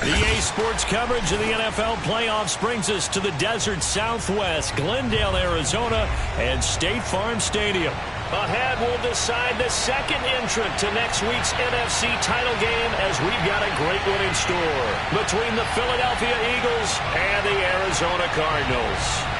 EA Sports coverage of the NFL playoffs brings us to the desert Southwest, Glendale, Arizona, and State Farm Stadium. Ahead, we'll decide the second entrant to next week's NFC title game as we've got a great one in store between the Philadelphia Eagles and the Arizona Cardinals.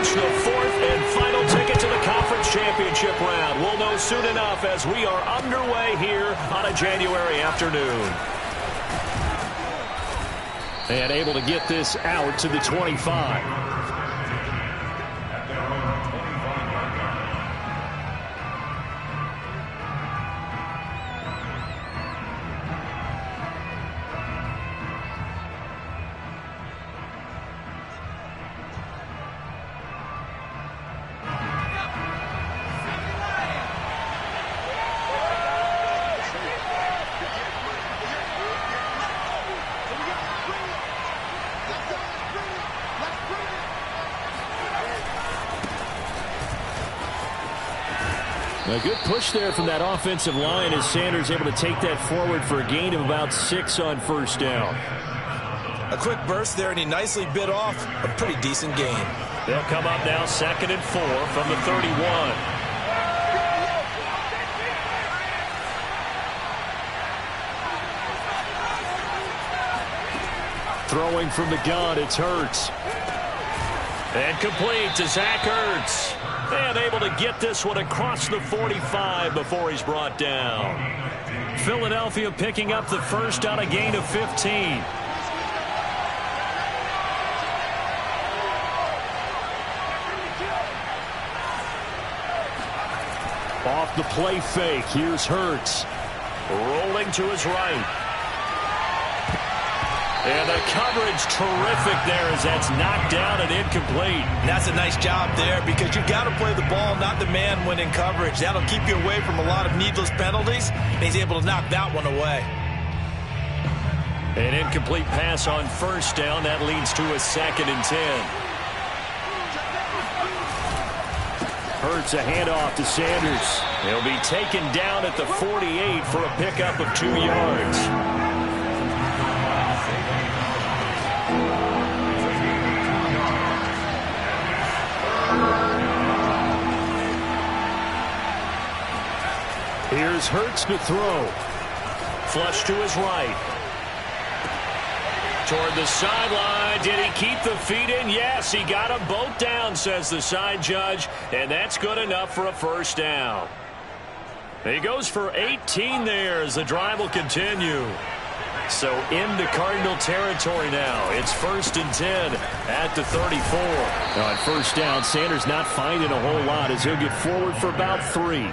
The fourth and final ticket to the conference championship round. We'll know soon enough as we are underway here on a January afternoon. And able to get this out to the 25. A good push there from that offensive line as Sanders able to take that forward for a gain of about 6 on first down. A quick burst there, and he nicely bit off a pretty decent gain. They'll come up now 2nd and 4 from the 31. Throwing from the gun, it's Hurts. And complete to Zach Ertz. And able to get this one across the 45 before he's brought down. Philadelphia picking up the first on a gain of 15. Off the play fake, here's Hurts. Rolling to his right. And the coverage terrific there as that's knocked down and incomplete. And that's a nice job there because you've got to play the ball, not the man when in coverage. That'll keep you away from a lot of needless penalties. And he's able to knock that one away. An incomplete pass on first down. That leads to a 2nd and 10. Hurts a handoff to Sanders. He'll be taken down at the 48 for a pickup of 2 yards. Here's Hurts to throw. Flush to his right. Toward the sideline. Did he keep the feet in? Yes, he got them both down, says the side judge. And that's good enough for a first down. He goes for 18 there as the drive will continue. So into Cardinal territory now. It's 1st and 10 at the 34. On first down, Sanders not finding a whole lot as he'll get forward for about 3.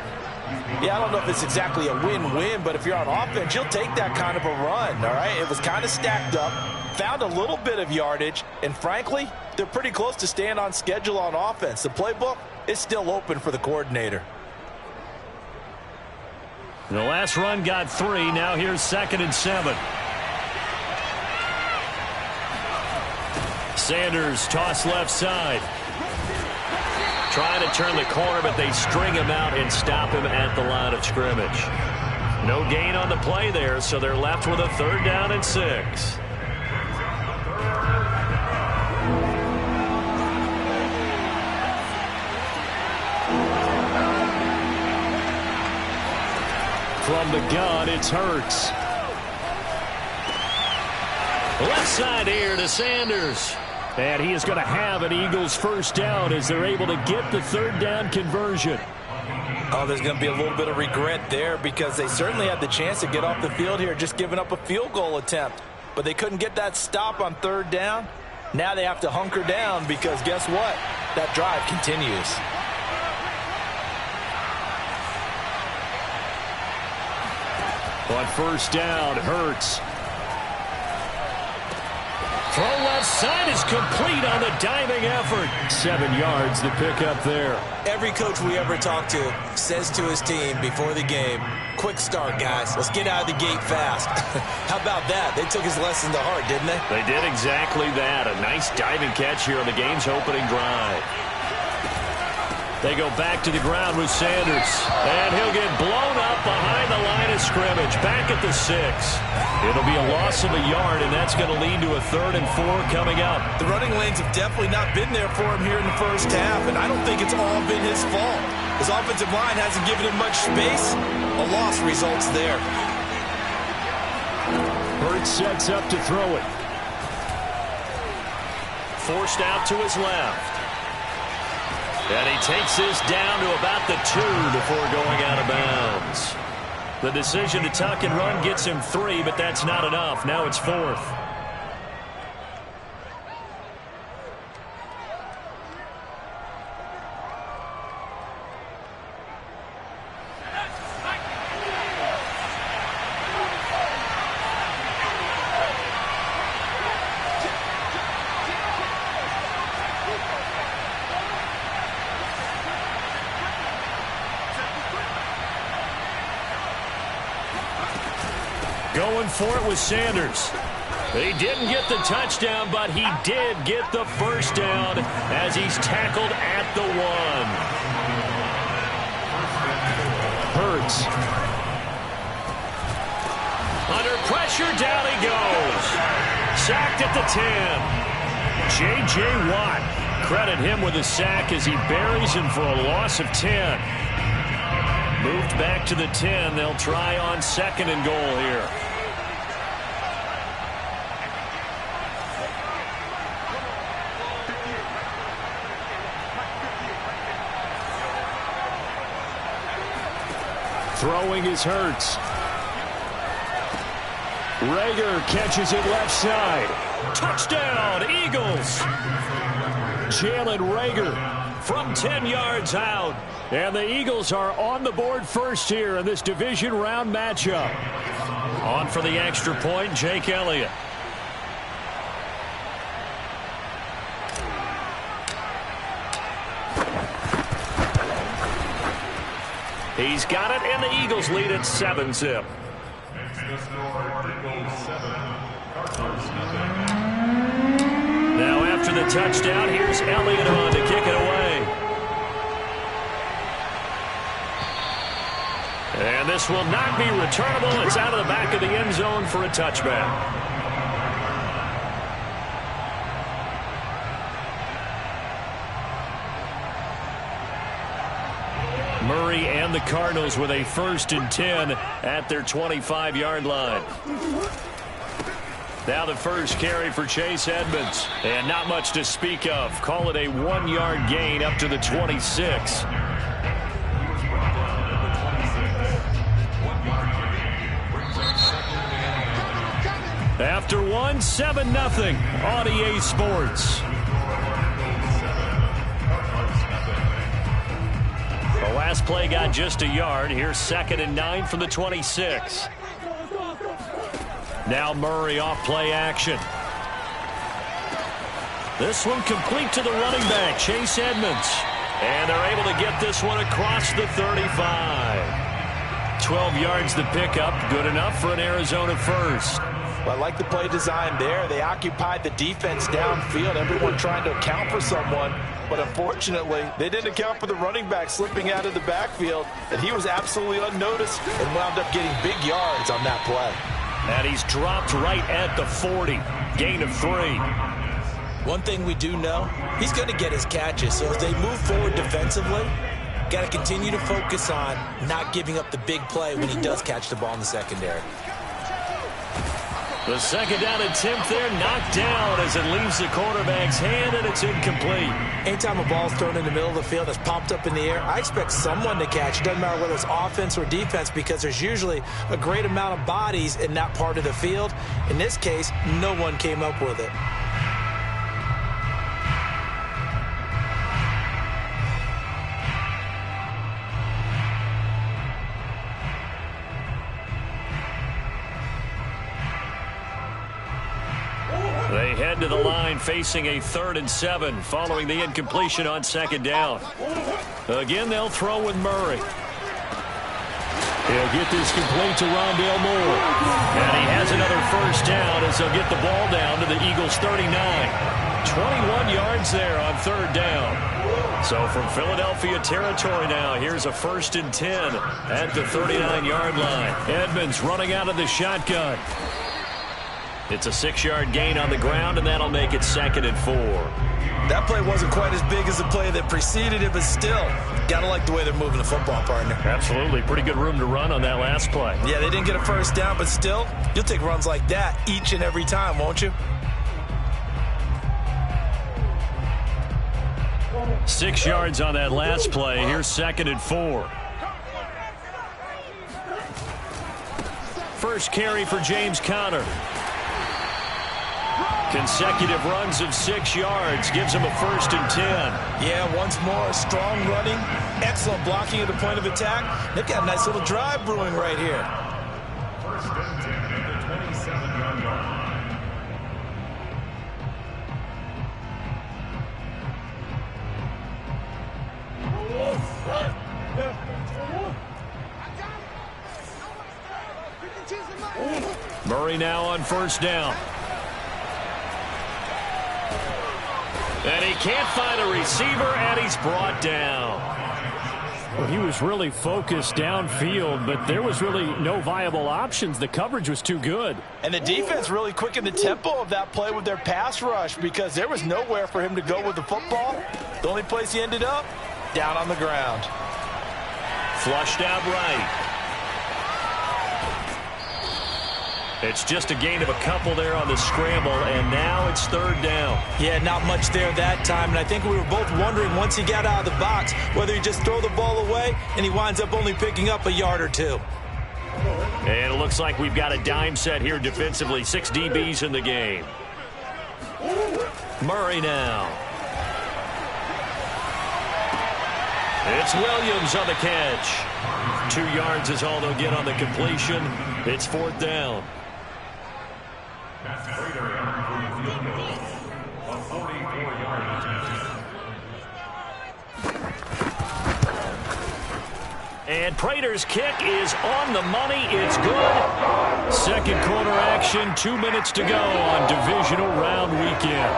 Yeah, I don't know if it's exactly a win-win, but if you're on offense, you'll take that kind of a run, all right? It was kind of stacked up, found a little bit of yardage, and frankly, they're pretty close to staying on schedule on offense. The playbook is still open for the coordinator. The last run got 3. Now here's 2nd and 7. Sanders toss left side. Trying to turn the corner, but they string him out and stop him at the line of scrimmage. No gain on the play there, so they're left with a 3rd down and 6. From the gun, it's Hurts. Left side here to Sanders. And he is going to have an Eagles first down as they're able to get the 3rd down conversion. Oh, there's going to be a little bit of regret there because they certainly had the chance to get off the field here, just giving up a field goal attempt. But they couldn't get that stop on 3rd down. Now they have to hunker down because guess what? That drive continues. On first down, Hurts. Throw left side is complete on the diving effort. 7 yards to pick up there. Every coach we ever talk to says to his team before the game, quick start, guys. Let's get out of the gate fast. How about that? They took his lesson to heart, didn't they? They did exactly that. A nice diving catch here on the game's opening drive. They go back to the ground with Sanders. And he'll get blown up behind the line of scrimmage. Back at the 6. It'll be a loss of a yard, and that's going to lead to a 3rd and 4 coming up. The running lanes have definitely not been there for him here in the first half, and I don't think it's all been his fault. His offensive line hasn't given him much space. A loss results there. Hurts sets up to throw it. Forced out to his left. And he takes this down to about the 2 before going out of bounds. The decision to tuck and run gets him 3, but that's not enough. Now it's 4th. Going for it with Sanders. He didn't get the touchdown, but he did get the first down as he's tackled at the 1. Hurts. Under pressure, down he goes. Sacked at the 10. J.J. Watt. Credit him with a sack as he buries him for a loss of 10. Moved back to the 10. They'll try on 2nd and goal here. Throwing is Hurts. Rager catches it left side. Touchdown, Eagles. Jalen Rager from 10 yards out. And the Eagles are on the board first here in this division round matchup. On for the extra point, Jake Elliott. He's got it, and the Eagles lead at 7-zip. Now after the touchdown, here's Elliott on to kick it away. And this will not be returnable. It's out of the back of the end zone for a touchback. Murray and the Cardinals with a 1st and 10 at their 25-yard line. Now the first carry for Chase Edmonds. And not much to speak of. Call it a 1-yard gain up to the 26. After 1, 7-0 on EA Sports. The last play got just a yard. Here's 2nd and 9 from the 26. Now Murray off play action. This one complete to the running back, Chase Edmonds. And they're able to get this one across the 35. 12 yards the pickup. Good enough for an Arizona first. Well, I like the play design there. They occupied the defense downfield, everyone trying to account for someone. But unfortunately, they didn't account for the running back slipping out of the backfield, and he was absolutely unnoticed and wound up getting big yards on that play. And he's dropped right at the 40. Gain of 3. One thing we do know, he's going to get his catches. So as they move forward defensively, got to continue to focus on not giving up the big play when he does catch the ball in the secondary. The 2nd down attempt there knocked down as it leaves the quarterback's hand, and it's incomplete. Anytime a ball's thrown in the middle of the field that's popped up in the air, I expect someone to catch. It doesn't matter whether it's offense or defense, because there's usually a great amount of bodies in that part of the field. In this case, no one came up with it. They head to the line facing a 3rd and 7 following the incompletion on 2nd down. Again, they'll throw with Murray. He'll get this complete to Rondale Moore. And he has another first down as they'll get the ball down to the Eagles' 39. 21 yards there on 3rd down. So from Philadelphia territory now, here's a 1st and 10 at the 39-yard line. Edmonds running out of the shotgun. It's a 6-yard gain on the ground, and that'll make it 2nd and 4. That play wasn't quite as big as the play that preceded it, but still, gotta like the way they're moving the football, partner. Absolutely. Pretty good room to run on that last play. Yeah, they didn't get a first down, but still, you'll take runs like that each and every time, won't you? 6 yards on that last play. Here's 2nd and 4. First carry for James Conner. Consecutive runs of 6 yards gives him a 1st and 10. Yeah, once more, strong running, excellent blocking at the point of attack. They've got a nice little drive brewing right here. First and 10 at the 27-yard line. Murray now on 1st down. And he can't find a receiver, and he's brought down. Well, he was really focused downfield, but there was really no viable options. The coverage was too good. And the defense really quickened the tempo of that play with their pass rush because there was nowhere for him to go with the football. The only place he ended up, down on the ground. Flushed out right. It's just a gain of a couple there on the scramble, and now it's 3rd down. Yeah, not much there that time, and I think we were both wondering once he got out of the box whether he just throw the ball away and he winds up only picking up a yard or two. And it looks like we've got a dime set here defensively. 6 DBs in the game. Murray now. It's Williams on the catch. 2 yards is all they'll get on the completion. It's 4th down. That's Prater for the field goal. A 44-yard attempt. And Prater's kick is on the money. It's good. 2nd quarter action. 2 minutes to go on divisional round weekend.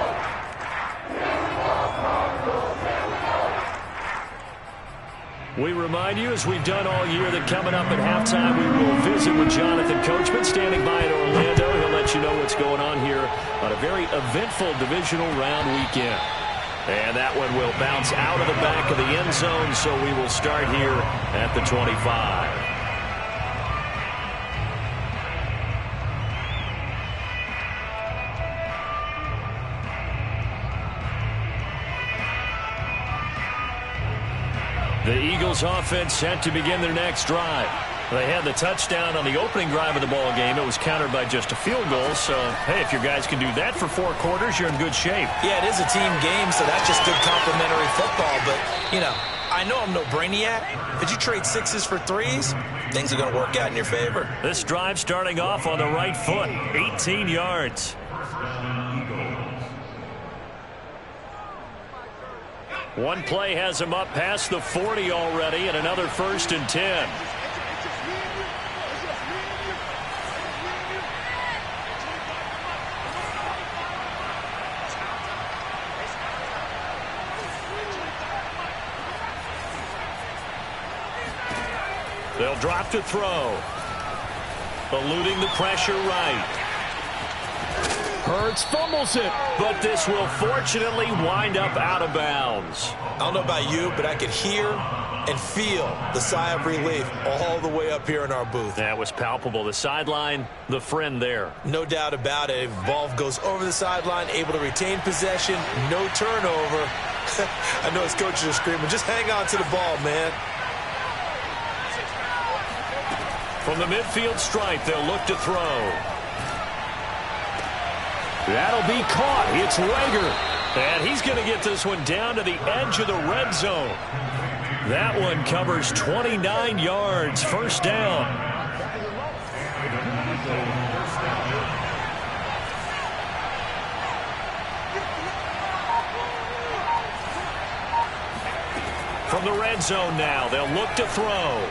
We remind you, as we've done all year, that coming up at halftime, we will visit with Jonathan Coachman standing by in Orlando. He'll let you know what's going on here on a very eventful divisional round weekend. And that one will bounce out of the back of the end zone, so we will start here at the 25. The Eagles offense set to begin their next drive. They had the touchdown on the opening drive of the ball game. It was countered by just a field goal. So, hey, if your guys can do that for 4 quarters, you're in good shape. Yeah, it is a team game, so that's just good complimentary football. But, you know, I know I'm no brainiac. If you trade 6s for 3s, things are going to work out in your favor. This drive starting off on the right foot. 18 yards. One play has him up past the 40 already, and another 1st and 10. They'll drop to throw. Eluding the pressure right. Hurts fumbles it. But this will fortunately wind up out of bounds. I don't know about you, but I could hear and feel the sigh of relief all the way up here in our booth. That was palpable. The sideline, the friend there. No doubt about it. Ball goes over the sideline, able to retain possession, no turnover. I know his coaches are screaming, just hang on to the ball, man. From the midfield stripe, they'll look to throw. That'll be caught. It's Rager. And he's going to get this one down to the edge of the red zone. That one covers 29 yards. 1st down. From the red zone now, they'll look to throw.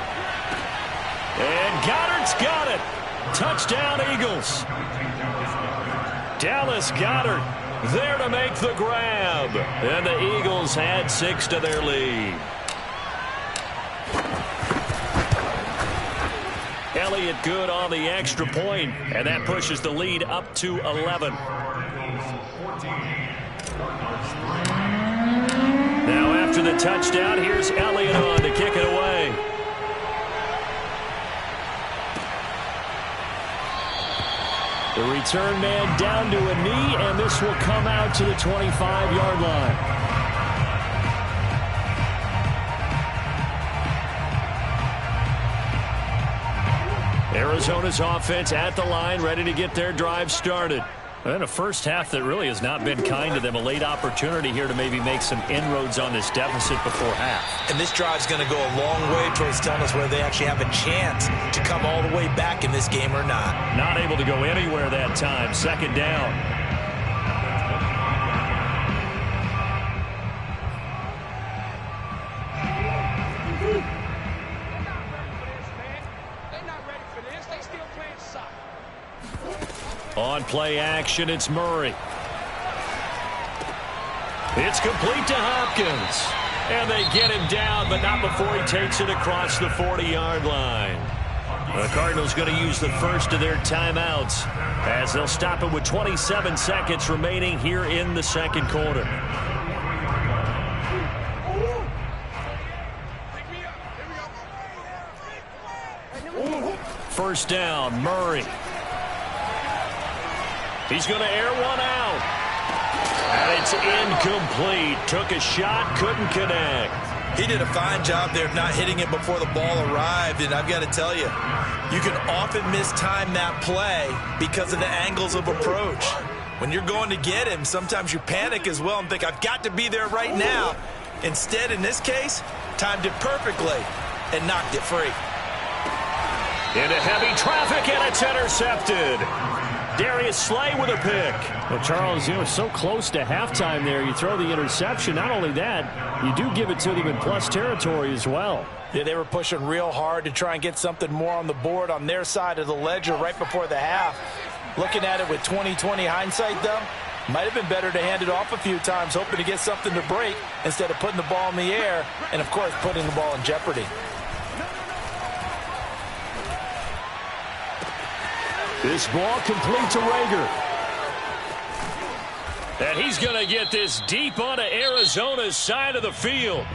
And Goddard's got it. Touchdown, Eagles. Dallas Goedert There to make the grab. And the Eagles add 6 to their lead. Elliott good on the extra point, and that pushes the lead up to 11. Now after the touchdown, here's Elliott on to kick it away. The return man down to a knee, and this will come out to the 25-yard line. Arizona's offense at the line, ready to get their drive started. And a first half that really has not been kind to them. A late opportunity here to maybe make some inroads on this deficit before half. And this drive's going to go a long way towards telling us whether they actually have a chance to come all the way back in this game or not. Not able to go anywhere that time. Second down. On play action, it's Murray. It's complete to Hopkins. And they get him down, but not before he takes it across the 40-yard line. The Cardinals going to use the first of their timeouts as they'll stop it with 27 seconds remaining here in the second quarter. First down, Murray. He's going to air one out. And it's incomplete. Took a shot, couldn't connect. He did a fine job there of not hitting it before the ball arrived. And I've got to tell you, you can often mistime that play because of the angles of approach. When you're going to get him, sometimes you panic as well and think, I've got to be there right now. Instead, in this case, timed it perfectly and knocked it free. Into heavy traffic, and it's intercepted. Darius Slay with a pick. Well, Charles, so close to halftime there. You throw the interception. Not only that, you do give it to them in plus territory as well. Yeah, they were pushing real hard to try and get something more on the board on their side of the ledger right before the half. Looking at it with 20/20 hindsight, though, might have been better to hand it off a few times, hoping to get something to break instead of putting the ball in the air and, of course, putting the ball in jeopardy. This ball complete to Rager. And he's going to get this deep onto Arizona's side of the field.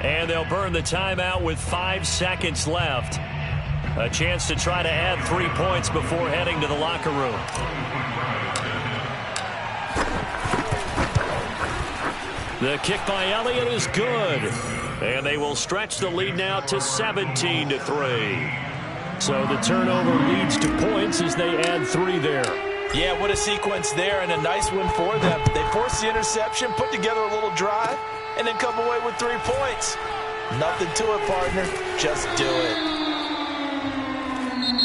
And they'll burn the timeout with 5 seconds left. A chance to try to add 3 points before heading to the locker room. The kick by Elliott is good. And they will stretch the lead now to 17-3. So the turnover leads to points as they add 3 there. Yeah, what a sequence there, and a nice one for them. They forced the interception, put together a little drive, and then come away with 3 points. Nothing to it, partner. Just do it.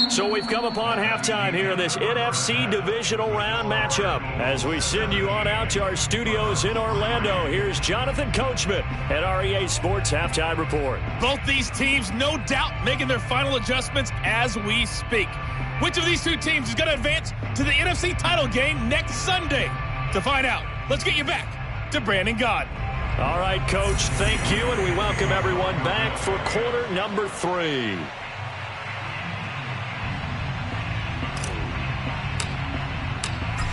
So we've come upon halftime here in this NFC Divisional Round matchup. As we send you on out to our studios in Orlando, here's Jonathan Coachman at REA Sports Halftime Report. Both these teams, no doubt, making their final adjustments as we speak. Which of these two teams is going to advance to the NFC title game next Sunday? To find out, let's get you back to Brandon Gaudin. All right, Coach, thank you, and we welcome everyone back for quarter number 3.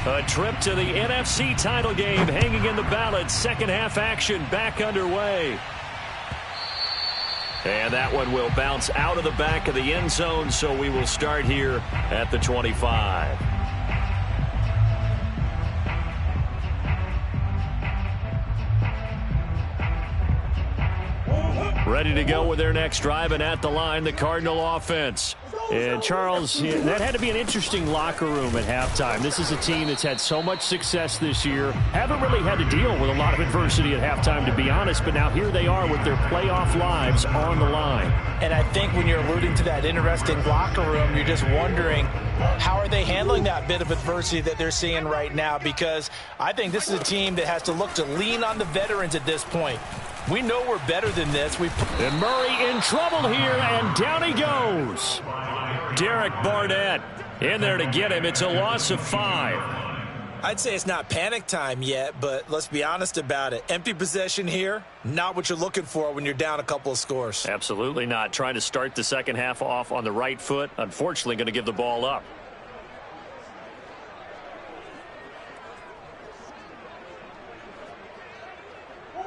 A trip to the NFC title game hanging in the balance. Second half action back underway. And that one will bounce out of the back of the end zone, so we will start here at the 25. Ready to go with their next drive, and at the line, the Cardinal offense. And, Charles, that had to be an interesting locker room at halftime. This is a team that's had so much success this year. Haven't really had to deal with a lot of adversity at halftime, to be honest. But now here they are with their playoff lives on the line. And I think when you're alluding to that interesting locker room, you're just wondering, how are they handling that bit of adversity that they're seeing right now? Because I think this is a team that has to look to lean on the veterans at this point. We know we're better than this. And Murray in trouble here, and down he goes. Derek Barnett in there to get him. It's a loss of 5. I'd say it's not panic time yet, but let's be honest about it. Empty possession here, not what you're looking for when you're down a couple of scores. Absolutely not. Trying to start the second half off on the right foot. Unfortunately, going to give the ball up.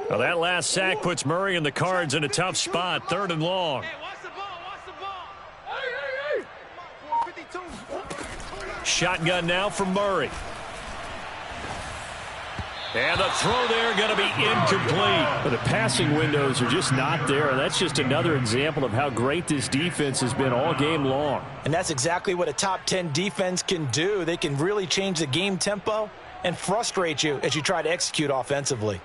Well, that last sack puts Murray and the Cards in a tough spot. 3rd and long. Shotgun now from Murray. And the throw there going to be incomplete. But the passing windows are just not there. And that's just another example of how great this defense has been all game long. And that's exactly what a top 10 defense can do. They can really change the game tempo and frustrate you as you try to execute offensively.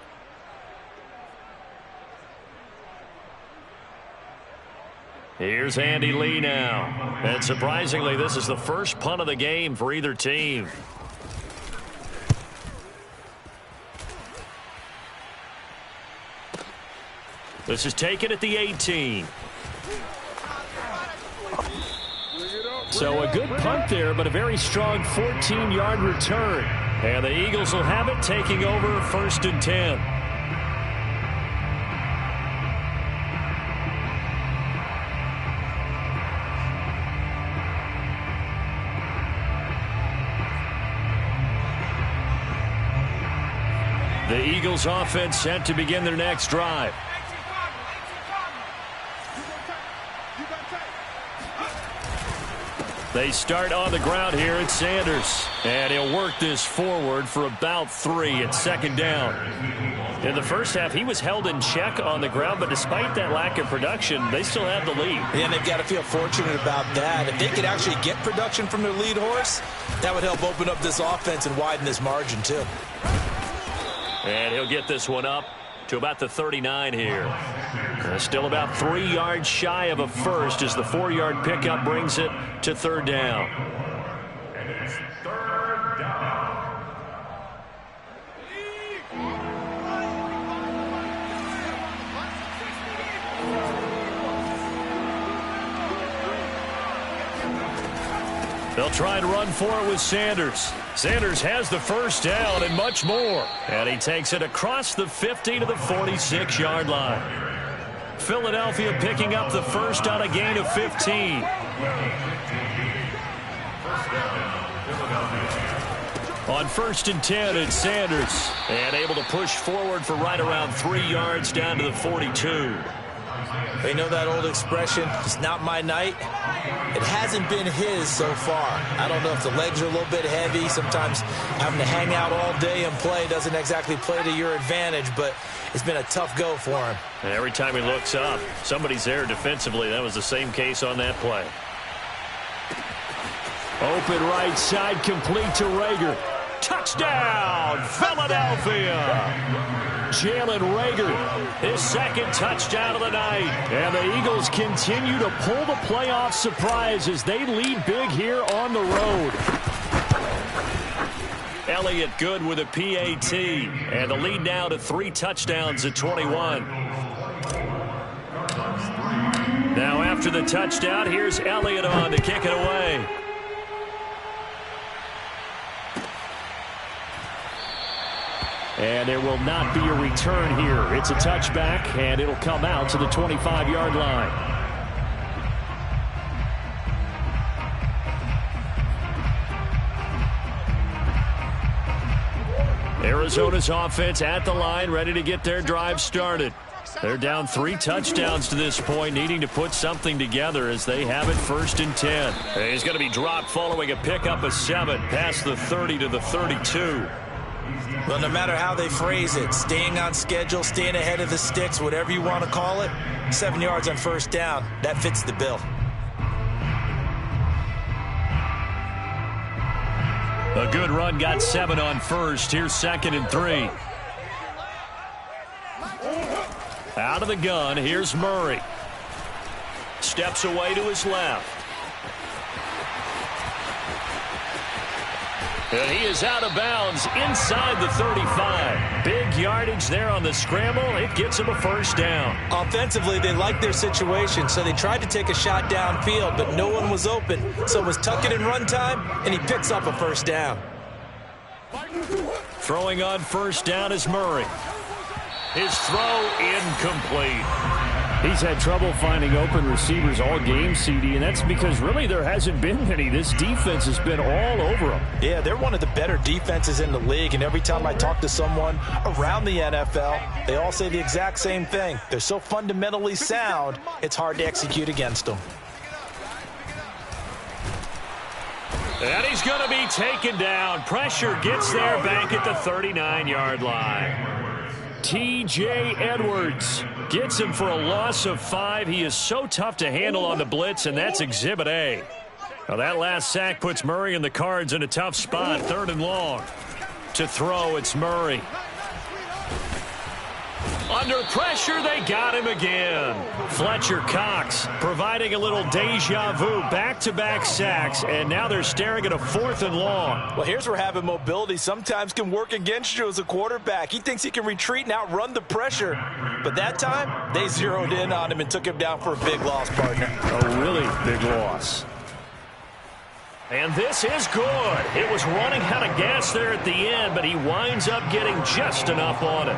Here's Andy Lee now. And surprisingly, this is the first punt of the game for either team. This is taken at the 18. So a good punt there, but a very strong 14-yard return. And the Eagles will have it, taking over 1st and 10. The Eagles offense set to begin their next drive. They start on the ground here at Sanders. And he'll work this forward for about 3 at 2nd down. In the first half, he was held in check on the ground, but despite that lack of production, they still have the lead. And they've got to feel fortunate about that. If they could actually get production from their lead horse, that would help open up this offense and widen this margin too. And he'll get this one up to about the 39 here. Still about 3 yards shy of a first as the 4-yard pickup brings it to 3rd down. And it's 3rd down. They'll try and run for it with Sanders. Sanders has the first down and much more. And he takes it across the 50 to the 46-yard line. Philadelphia picking up the first on a gain of 15. On 1st and 10, it's Sanders. And able to push forward for right around 3 yards down to the 42. They know that old expression, it's not my night. It hasn't been his so far. I don't know if the legs are a little bit heavy. Sometimes having to hang out all day and play doesn't exactly play to your advantage, but it's been a tough go for him. And every time he looks up, somebody's there defensively. That was the same case on that play. Open right side, complete to Rager. Touchdown, Philadelphia! Jalen Rager, his 2nd touchdown of the night. And the Eagles continue to pull the playoff surprise as they lead big here on the road. Elliott good with a PAT. And the lead now to 3 touchdowns at 21. Now after the touchdown, here's Elliott on to kick it away. And there will not be a return here. It's a touchback, and it'll come out to the 25-yard line. Arizona's offense at the line, ready to get their drive started. They're down 3 touchdowns to this point, needing to put something together as they have it 1st and 10. And he's going to be dropped following a pickup of 7 past the 30 to the 32. Well, no matter how they phrase it, staying on schedule, staying ahead of the sticks, whatever you want to call it, 7 yards on 1st down, that fits the bill. A good run got 7 on 1st. Here's 2nd and 3. Out of the gun, here's Murray. Steps away to his left. And he is out of bounds inside the 35. Big yardage there on the scramble. It gets him a 1st down. Offensively, they liked their situation, so they tried to take a shot downfield, but no one was open. So it was tuck it in run time, and he picks up a 1st down. Throwing on first down is Murray. His throw incomplete. He's had trouble finding open receivers all game, CD, and that's because really there hasn't been any. This defense has been all over them. Yeah, they're one of the better defenses in the league, and every time I talk to someone around the NFL, they all say the exact same thing. They're so fundamentally sound, it's hard to execute against them. And he's going to be taken down. Pressure gets there back at the 39-yard line. T.J. Edwards gets him for a loss of 5. He is so tough to handle on the blitz, and that's Exhibit A. Now that last sack puts Murray and the Cards in a tough spot. 3rd and long. To throw, it's Murray. Under pressure, they got him again. Fletcher Cox providing a little deja vu. Back-to-back sacks, and now they're staring at a 4th and long. Well, here's where having mobility sometimes can work against you as a quarterback. He thinks he can retreat and outrun the pressure. But that time, they zeroed in on him and took him down for a big loss, partner. A really big loss. And this is good. It was running out of gas there at the end, but he winds up getting just enough on it.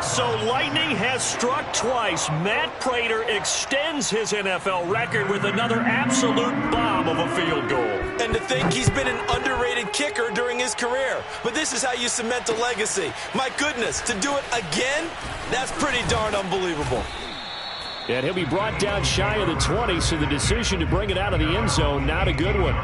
So lightning has struck twice. Matt Prater extends his NFL record with another absolute bomb of a field goal. And to think he's been an underrated kicker during his career. But this is how you cement a legacy. My goodness, to do it again, that's pretty darn unbelievable. And he'll be brought down shy of the 20, so the decision to bring it out of the end zone, not a good one.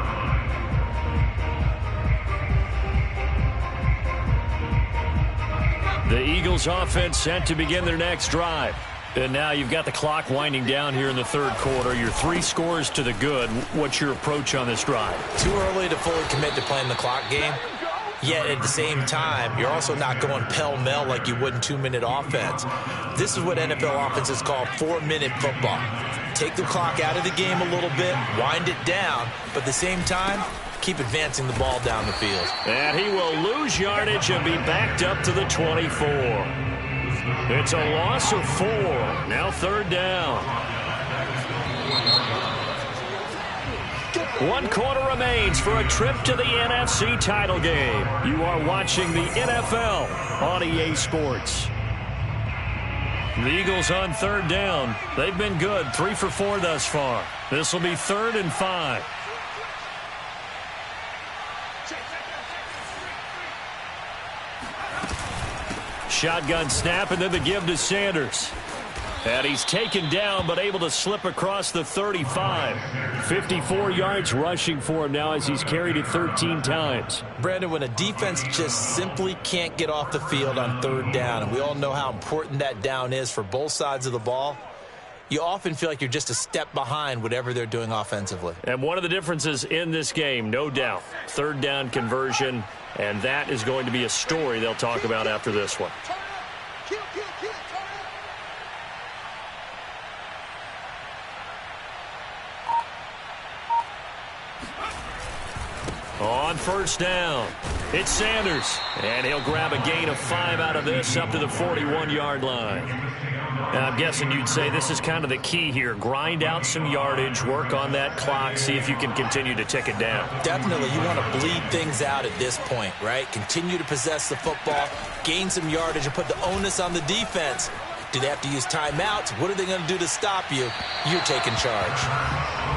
The Eagles offense set to begin their next drive. And now you've got the clock winding down here in the 3rd quarter. Your 3 scores to the good. What's your approach on this drive? Too early to fully commit to playing the clock game. Yet at the same time, you're also not going pell-mell like you would in 2-minute offense. This is what NFL offenses call 4-minute football. Take the clock out of the game a little bit, wind it down, but at the same time, keep advancing the ball down the field. And he will lose yardage and be backed up to the 24. It's a loss of 4. Now 3rd down. 1 quarter remains for a trip to the NFC title game. You are watching the NFL on EA Sports. The Eagles on 3rd down. They've been good, 3 for 4 thus far. This will be 3rd and 5. Shotgun snap, and then the give to Sanders. And he's taken down, but able to slip across the 35. 54 yards rushing for him now as he's carried it 13 times. Brandon, when a defense just simply can't get off the field on 3rd down, and we all know how important that down is for both sides of the ball, you often feel like you're just a step behind whatever they're doing offensively. And one of the differences in this game, no doubt, 3rd down conversion, and that is going to be a story they'll talk about after this one. On 1st down, it's Sanders, and he'll grab a gain of 5 out of this up to the 41-yard line. Now, I'm guessing you'd say this is kind of the key here. Grind out some yardage, work on that clock, see if you can continue to tick it down. Definitely, you want to bleed things out at this point, right? Continue to possess the football, gain some yardage, and put the onus on the defense. Do they have to use timeouts? What are they going to do to stop you? You're taking charge.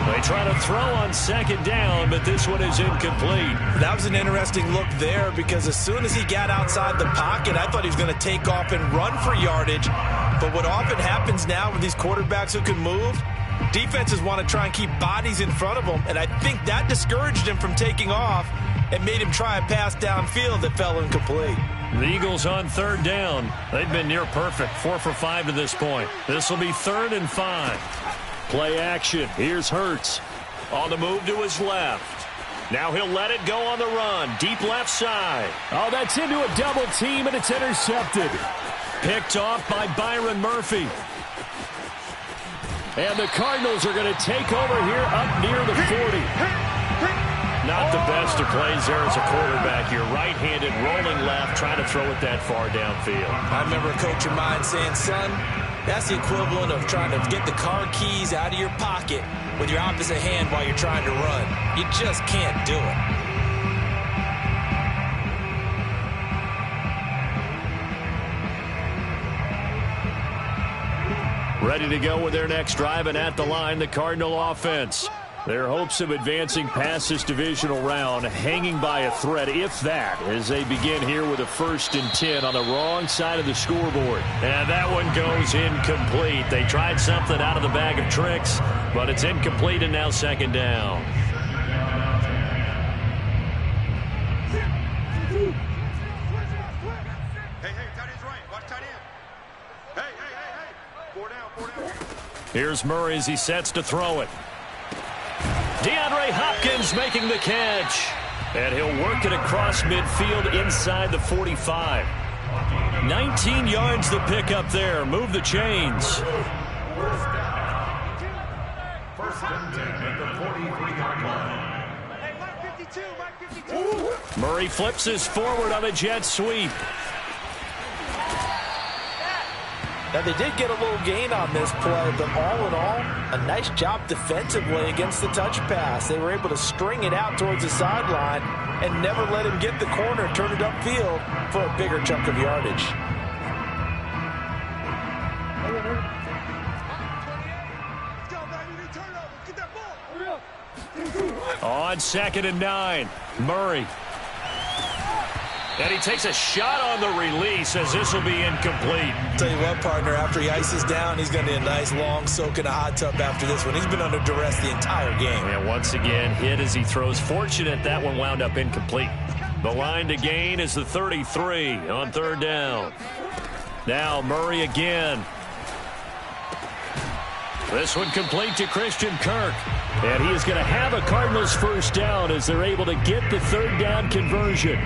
They try to throw on 2nd down, but this one is incomplete. That was an interesting look there because as soon as he got outside the pocket, I thought he was going to take off and run for yardage. But what often happens now with these quarterbacks who can move, defenses want to try and keep bodies in front of them, and I think that discouraged him from taking off and made him try a pass downfield that fell incomplete. The Eagles on 3rd down. They've been near perfect, 4 for 5 to this point. This will be 3rd and 5. Play action. Here's Hurts. On the move to his left. Now he'll let it go on the run. Deep left side. Oh, that's into a double team, and it's intercepted. Picked off by Byron Murphy. And the Cardinals are going to take over here up near the 40. Not the best of plays there as a quarterback. You're right-handed, rolling left, trying to throw it that far downfield. I remember a coach of mine saying, son, that's the equivalent of trying to get the car keys out of your pocket with your opposite hand while you're trying to run. You just can't do it. Ready to go with their next drive, and at the line, the Cardinal offense. Their hopes of advancing past this divisional round hanging by a thread, if that, as they begin here with a 1st and 10 on the wrong side of the scoreboard. And that one goes incomplete. They tried something out of the bag of tricks, but it's incomplete, and now 2nd down. Here's Murray as he sets to throw it. DeAndre Hopkins making the catch. And he'll work it across midfield inside the 45. 19 yards the pick up there. Move the chains. 1st and 10 at the 43-yard line. Hey, Mike 52, Mike 52. Murray flips his forward on a jet sweep. Now, they did get a little gain on this play, but all in all, a nice job defensively against the touch pass. They were able to string it out towards the sideline and never let him get the corner, turn it upfield for a bigger chunk of yardage. On 2nd and 9, Murray. And he takes a shot on the release as this will be incomplete. Tell you what, partner, after he ices down, he's going to need a nice long soak in a hot tub after this one. He's been under duress the entire game. And once again, hit as he throws. Fortunate that one wound up incomplete. The line to gain is the 33 on 3rd down. Now Murray again. This one complete to Christian Kirk. And he is going to have a Cardinals 1st down as they're able to get the 3rd down conversion.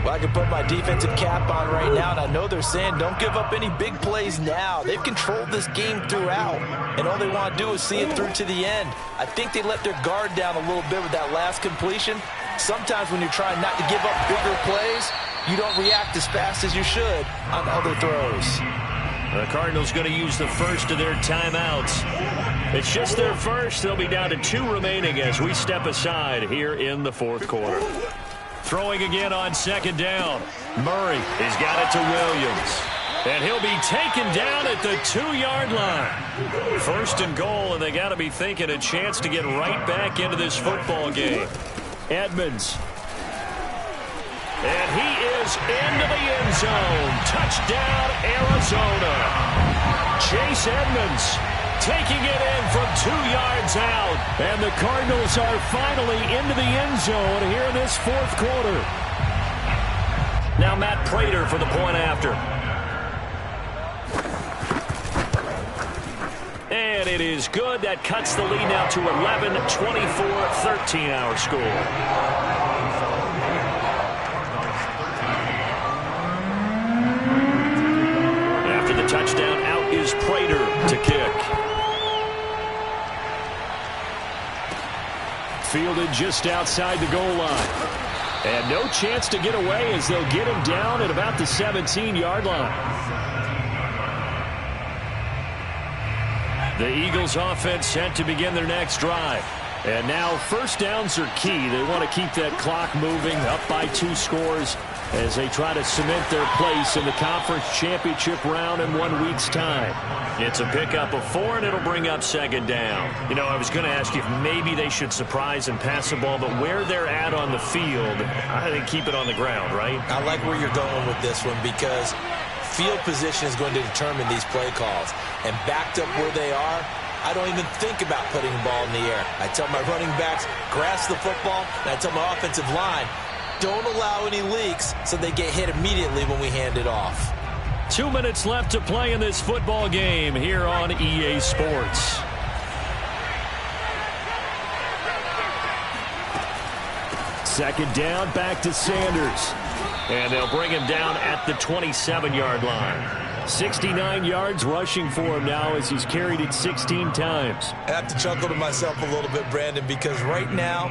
Well, I can put my defensive cap on right now, and I know they're saying don't give up any big plays now. They've controlled this game throughout, and all they want to do is see it through to the end. I think they let their guard down a little bit with that last completion. Sometimes when you're trying not to give up bigger plays, you don't react as fast as you should on other throws. The Cardinals going to use the first of their timeouts. It's just their first. They'll be down to 2 remaining as we step aside here in the 4th quarter. Throwing again on 2nd down. Murray has got it to Williams. And he'll be taken down at the 2-yard line. 1st and goal, and they got to be thinking a chance to get right back into this football game. Edmonds. And he is into the end zone. Touchdown, Arizona. Chase Edmonds taking it in from 2 yards out. And the Cardinals are finally into the end zone here in this 4th quarter. Now Matt Prater for the point after. And it is good. That cuts the lead now to 11, 24, 13 our score. The touchdown, out is Prater to kick. Fielded just outside the goal line. And no chance to get away as they'll get him down at about the 17-yard line. The Eagles offense set to begin their next drive. And now 1st downs are key. They want to keep that clock moving, up by 2 scores as they try to cement their place in the conference championship round in 1 week's time. It's a pickup of 4, and it'll bring up 2nd down. You know, I was going to ask you if maybe they should surprise and pass the ball, but where they're at on the field, I think keep it on the ground, right? I like where you're going with this one because field position is going to determine these play calls. And backed up where they are, I don't even think about putting the ball in the air. I tell my running backs, grasp the football, and I tell my offensive line, don't allow any leaks so they get hit immediately when we hand it off. 2 minutes left to play in this football game here on EA Sports. Second down, back to Sanders. And they'll bring him down at the 27-yard line. 69 yards rushing for him now as he's carried it 16 times. I have to chuckle to myself a little bit, Brandon, because right now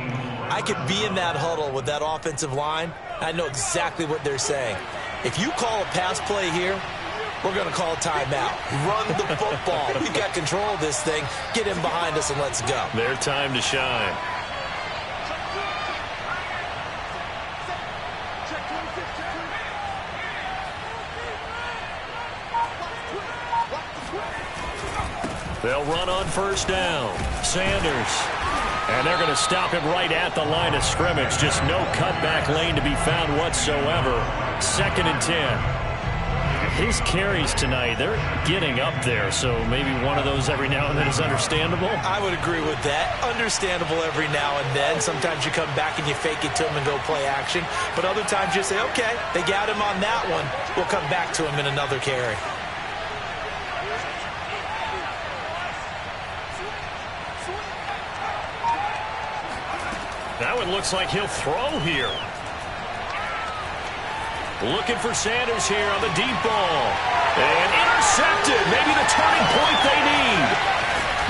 I could be in that huddle with that offensive line. I know exactly what they're saying. If you call a pass play here, we're going to call a timeout. Run the football. We've got control of this thing. Get him behind us and let's go. Their time to shine. They'll run on first down. Sanders. And they're going to stop him right at the line of scrimmage. Just no cutback lane to be found whatsoever. 2nd and 10. His carries tonight, they're getting up there, so maybe one of those every now and then is understandable. I would agree with that. Understandable every now and then. Sometimes you come back and you fake it to him and go play action. But other times you say, okay, they got him on that one. We'll come back to him in another carry. That one looks like he'll throw here. Looking for Sanders here on the deep ball. And intercepted. Maybe the turning point they need.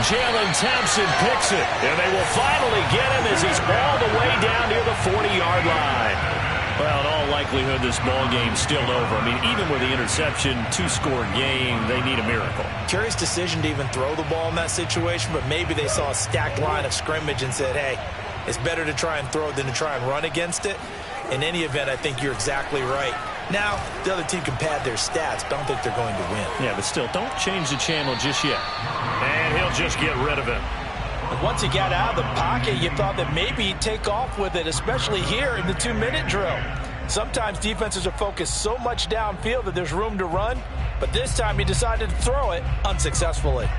Jalen Thompson picks it. And they will finally get him as he's all the way down near the 40-yard line. Well, in all likelihood, this ball game's still over. I mean, even with the interception, 2-score game, they need a miracle. Curious decision to even throw the ball in that situation, but maybe they saw a stacked line of scrimmage and said, hey, it's better to try and throw than to try and run against it. In any event, I think you're exactly right. Now, the other team can pad their stats, but I don't think they're going to win. Yeah, but still, don't change the channel just yet. And he'll just get rid of it. Once he got out of the pocket, you thought that maybe he'd take off with it, especially here in the 2-minute drill. Sometimes defenses are focused so much downfield that there's room to run, but this time he decided to throw it unsuccessfully.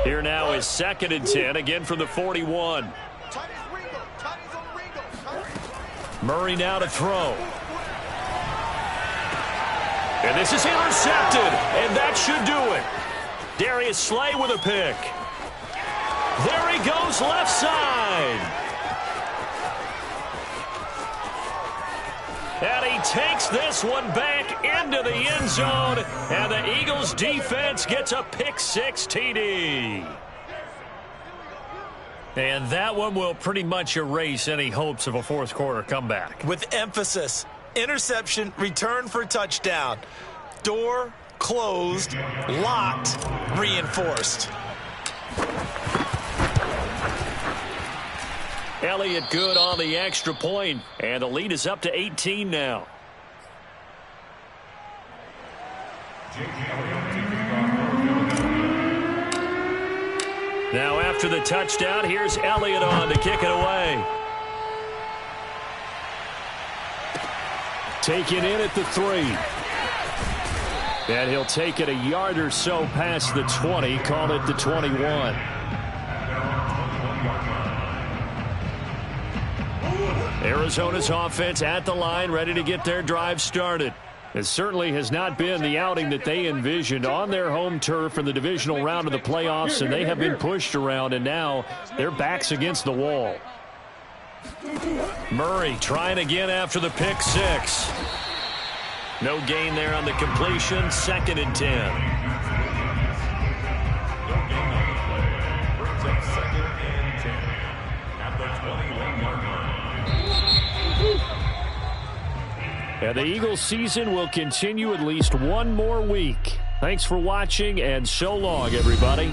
Here now is 2nd and 10, again from the 41. Murray now to throw. And this is intercepted, and that should do it. Darius Slay with a pick. There he goes, left side. And he takes this one back into the end zone, and the Eagles defense gets a pick-6 TD. And that one will pretty much erase any hopes of a fourth-quarter comeback. With emphasis, interception, return for touchdown. Door closed, locked, reinforced. Elliott good on the extra point, and the lead is up to 18 now. Now after the touchdown, here's Elliott on to kick it away. Taken in at the 3. And he'll take it a yard or so past the 20, call it the 21. Arizona's offense at the line, ready to get their drive started. It certainly has not been the outing that they envisioned on their home turf in the divisional round of the playoffs, and they have been pushed around, and now their back's against the wall. Murray trying again after the pick 6. No gain there on the completion, 2nd and 10. And the Eagles season will continue at least one more week. Thanks for watching, and so long, everybody.